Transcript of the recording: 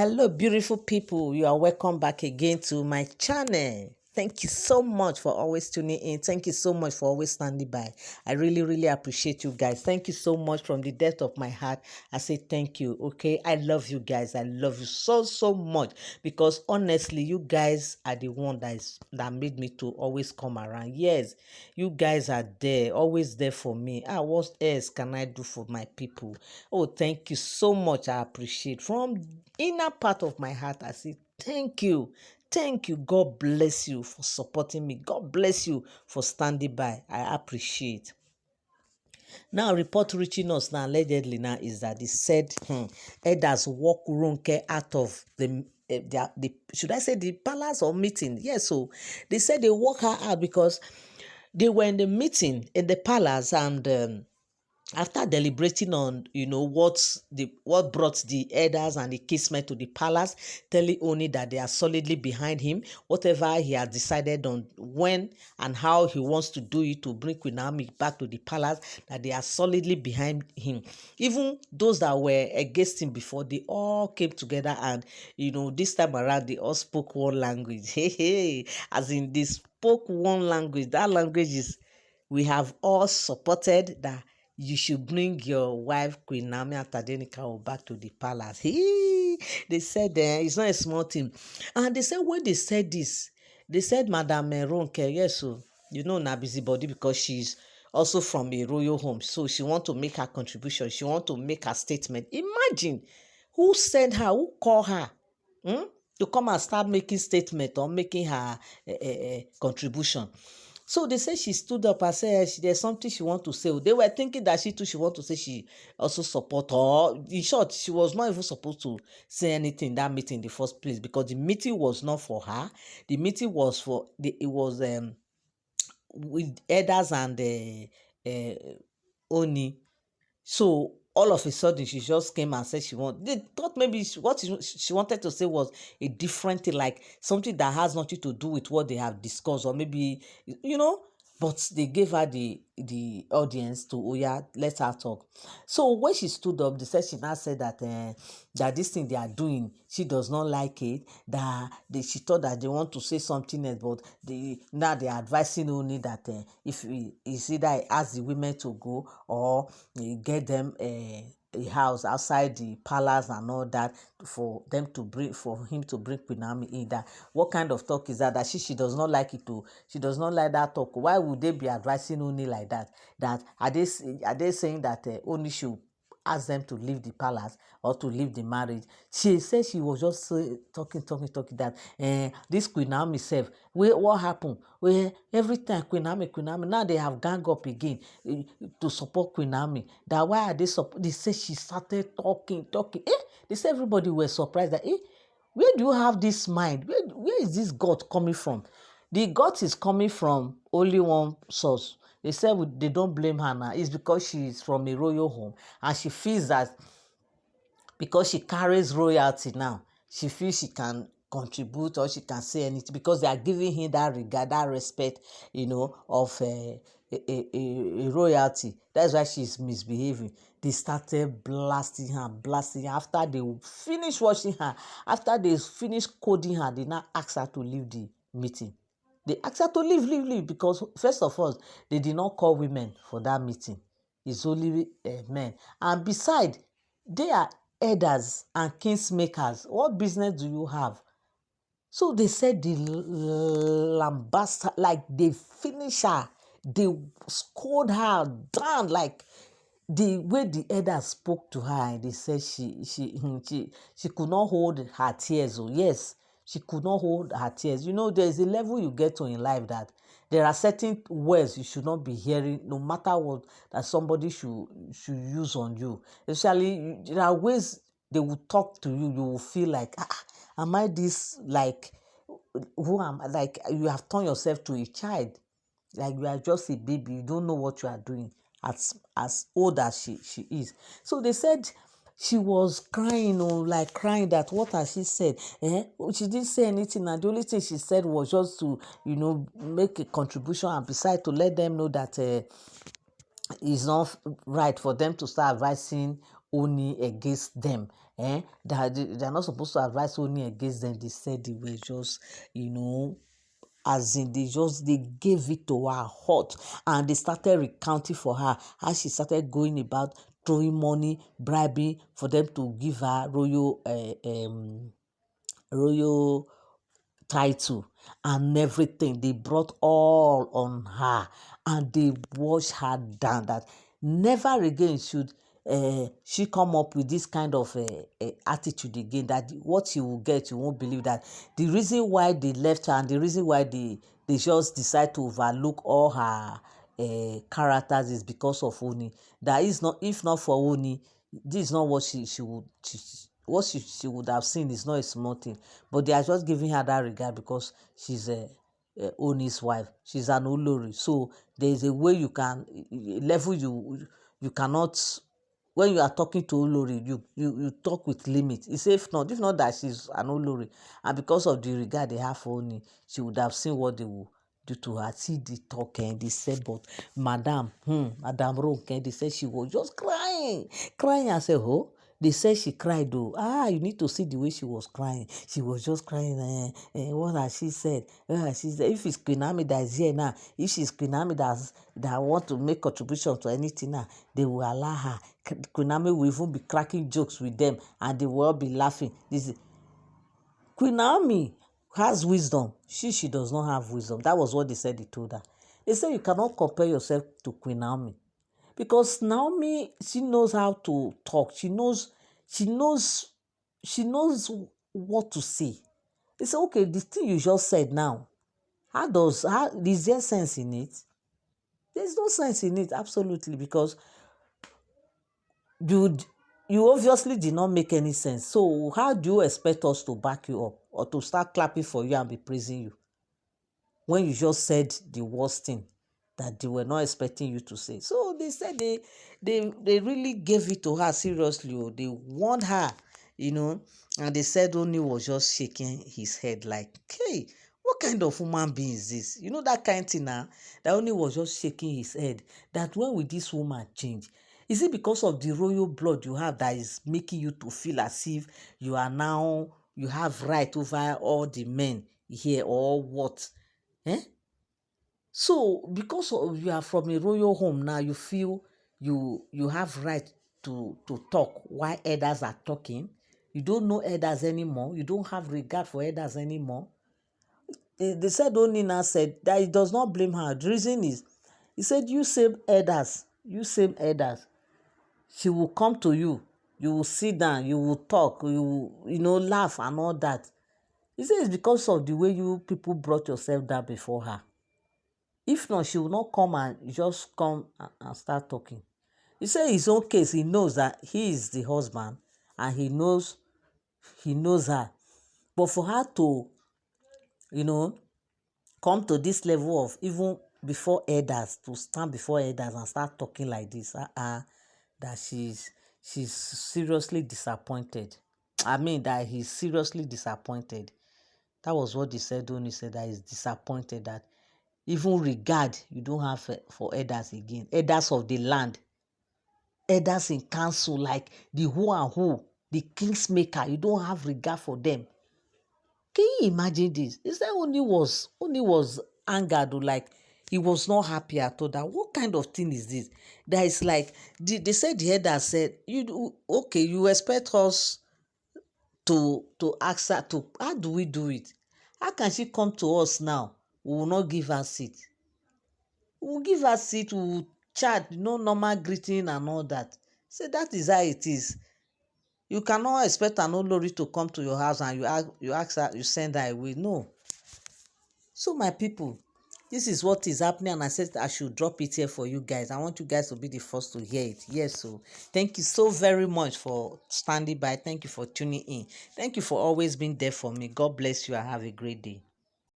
Hello, beautiful people. You are welcome back again to my channel. Thank you so much for always tuning in. Thank you so much for always standing by. I really, really appreciate you guys. Thank you so much from the depth of my heart. I say thank you. Okay. I love you guys. I love you so, so much because honestly, you guys are the one that made me to always come around. Yes, you guys are there, always there for me. What else can I do for my people? Oh, thank you so much. I appreciate from inner part of my heart. I say thank you. Thank you. God bless you for supporting me. God bless you for standing by. I appreciate. Now, report reaching us now allegedly now is that they said elders walk Ronke out of the should I say the palace or meeting? Yes, so they said they walk her out because they were in the meeting in the palace and after deliberating on what brought the elders and the kinsmen to the palace, telling only that they are solidly behind him, whatever he has decided on when and how he wants to do it to bring Queen Naomi back to the palace, that they are solidly behind him. Even those that were against him before, they all came together and this time around they all spoke one language. Hey, as in they spoke one language. That language is we have all supported that you should bring your wife, Queen Naomi and Tade back to the palace. They said it's not a small thing. And they said when they said this, they said Madam Ronke, yes, so na busybody because she's also from a royal home. So she want to make her contribution. She want to make her statement. Imagine who sent her, who called her to come and start making statement or making her contribution. So they say she stood up and said there's something she want to say. They were thinking that she want to say she also support her. In short, she was not even supposed to say anything in that meeting in the first place because the meeting was not for her. The meeting was with elders and Oni. So all of a sudden, she just came and said they thought maybe what she wanted to say was a different thing, like something that has nothing to do with what they have discussed, or maybe, but they gave her the audience to, oh yeah, let her talk. So when she stood up, she now said that this thing they are doing, she does not like it, that she thought that they want to say something else, but now they are advising only that if it's either ask the women to go or get them a house outside the palace and all that for him to bring Queen Naomi in. That what kind of talk is that? That she does not like it to. She does not like that talk. Why would they be advising only like that? That are they saying that only should ask them to leave the palace or to leave the marriage? She said she was just talking that this Queen Naomi self, what happened? Every time Queen Naomi, now they have gang up again to support Queen Naomi. That why are they support? They say she started talking. They say everybody were surprised that where do you have this mind? Where is this God coming from? The God is coming from only one source. They said they don't blame her now. It's because she is from a royal home and she feels that because she carries royalty now, she feels she can contribute or she can say anything because they are giving her that regard, that respect, of a royalty. That's why she's misbehaving. They started blasting her. After they finished watching her, after they finished coding her, they now asked her to leave the meeting. They asked her to leave because first of all, they did not call women for that meeting. It's only men. And besides, they are elders and kingsmakers. What business do you have? So they said the lambast, like they finish her, they scold her down, like the way the elders spoke to her. They said she could not hold her tears. Oh yes, she could not hold her tears. There is a level you get to in life that there are certain words you should not be hearing, no matter what, that somebody should use on you. Especially, there are ways they will talk to you. You will feel like, am I this, like, who am I? Like, you have turned yourself to a child. Like, you are just a baby. You don't know what you are doing as old as she is. So they said she was crying, like crying that what has she said? She didn't say anything, and the only thing she said was just to, make a contribution, and besides to let them know that it's not right for them to start advising Oni against them. They're not supposed to advise only against them. They said they were just, as in they gave it to her hot, and they started recounting for her how she started going about throwing money, bribing for them to give her royal title and everything. They brought all on her, and they washed her down that never again should she come up with this kind of attitude again, that what you will get, you won't believe that the reason why they left her and the reason why they just decide to overlook all her characters is because of Oni. That is not, if not for Oni, this is not what she would what she would have seen is not a small thing. But they are just giving her that regard because she's Oni's wife. She's an Olori. So there is a way you can level you cannot, when you are talking to Olori, you talk with limit. It's if not that she's an Olori, and because of the regard they have for Oni, she would have seen what they will do to her. See the talk, and they said, but Madam Ronke, they said she was just crying. I said, oh. They said she cried though. You need to see the way she was crying. She was just crying. What has she said? If it's Queen Naomi that is here now, if she's Queen Naomi that want to make contribution to anything now, they will allow her. Queen Naomi will even be cracking jokes with them, and they will all be laughing. Queen Naomi has wisdom. She does not have wisdom. That was what they said. They told her. They said you cannot compare yourself to Queen Naomi. Because Naomi, she knows how to talk. She knows what to say. They say, okay, the thing you just said now, is there sense in it? There's no sense in it, absolutely, because you obviously did not make any sense. So how do you expect us to back you up or to start clapping for you and be praising you when you just said the worst thing that they were not expecting you to say? So they said they really gave it to her seriously. They warned her, and they said Oni was just shaking his head like, hey, what kind of human being is this? That kind of thing now. That Oni was just shaking his head. That when will this woman change? Is it because of the royal blood you have that is making you to feel as if you have right over all the men here, or what? So because you are from a royal home now, you feel you have right to talk while elders are talking. You don't know elders anymore. You don't have regard for elders anymore. They said Onina said that he does not blame her. The reason is, he said, you same elders, she will come to you. You will sit down. You will talk. You will laugh and all that. He said it's because of the way you people brought yourself down before her. If not, she will not come and just come and start talking. He said in his own case, he knows that he is the husband and he knows her. But for her to, come to this level of even before elders, to stand before elders and start talking like this, that she's seriously disappointed. I mean, that he's seriously disappointed. That was what they said when he said that he's disappointed that even regard you don't have for elders again. Elders of the land. Elders in council, like the who and who, the kingsmaker. You don't have regard for them. Can you imagine this? He said only was angered, like he was not happy at all. That what kind of thing is this? That is like they said the elders said, you expect us to ask her to, how do we do it? How can she come to us now? We will not give her seat. We will give her seat, we will chat, normal greeting and all that. So that is how it is. You cannot expect an Olori to come to your house and you ask her, you send her away. No. So my people, this is what is happening, and I said I should drop it here for you guys. I want you guys to be the first to hear it. Yes, so thank you so very much for standing by. Thank you for tuning in. Thank you for always being there for me. God bless you and have a great day.